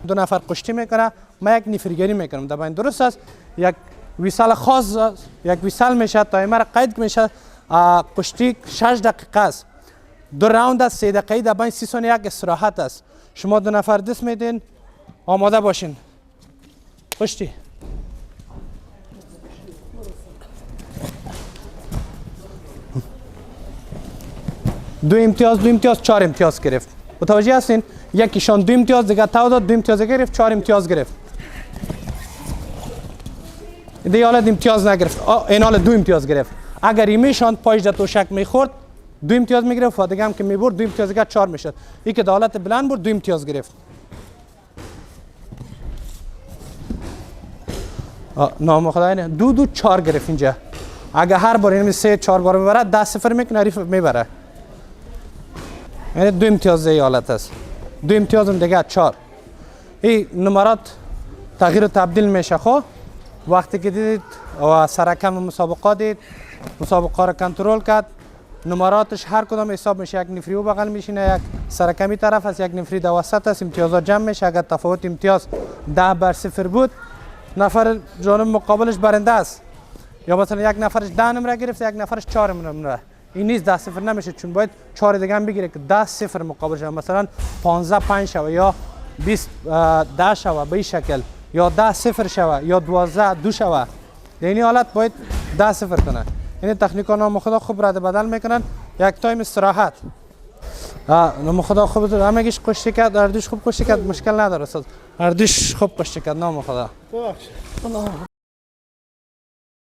دو نفر کشتی میکنه، من یک نفرگیری میکنم. در بین درست است، یک ویسال خاص است، یک ویسال میشه، تایمر قید میشه. کشتی 6 دقیقه است، 2 راوند است، 3 دقیقه. در بین 30 ثانیه یک استراحت است. شما 2 نفر دست میدین، آماده باشین. کشتی. دو امتیاز 4 امتیاز گرفت. متوجه هستین؟ یکیشان 2 امتیاز دیگه تا داد، 2 امتیاز گرفت، 4 امتیاز گرفت. دیگه حالا امتیاز نگرفت، این حالا 2 امتیاز گرفت. اگر ایمیشان پایش در توشک میخورد 2 امتیاز میگرفت و دیگه هم که میبرد 2 امتیاز دیگه 4 میشد. این که در حالت بلند بود 2 امتیاز گرفت. نام خدای نه 2 4 گرفت اینجا. اگر هر بار این 3 4 بار میبره 10 0 میکنه، حریف میبره. یعنی 2 امتیاز این حالت است. 2 امتیاز هم دیگه 4. این نمرات تغییر و تبدیل میشه. خب وقتی که دیدید و سرکم مسابقات دید، مسابقه را کنترل کرد، نمراتش هر کدام حساب میشه. یک نفری و بغل میشینه، یک سرکمی طرف است، یک نفری در وسط است. امتیازات جمع میشه. اگر تفاوت امتیاز 10 بر 0 بود، نفر جانب مقابلش برنده است. یا مثلا یک نفرش 10 نمره گرفت، یک نفرش 4 نمره. این نیست 10 0 نمیشه، چون باید 4 دیگه هم بگیره که 10 0 مقابل شود. مثلا 15 5 شود یا 20 10 شود به این شکل، یا 10 0 شود یا 12 2 شود. در این حالت باید 10 0 کنه. این تکنیک ها نام خدا خوب رد بدل میکنن. یک تایم استراحت. نام خدا خوب همگیش کشتی کرد، اردوش خوب کشتی کرد، مشکل نداره. اردوش خوب کشتی کرد. نام خدا.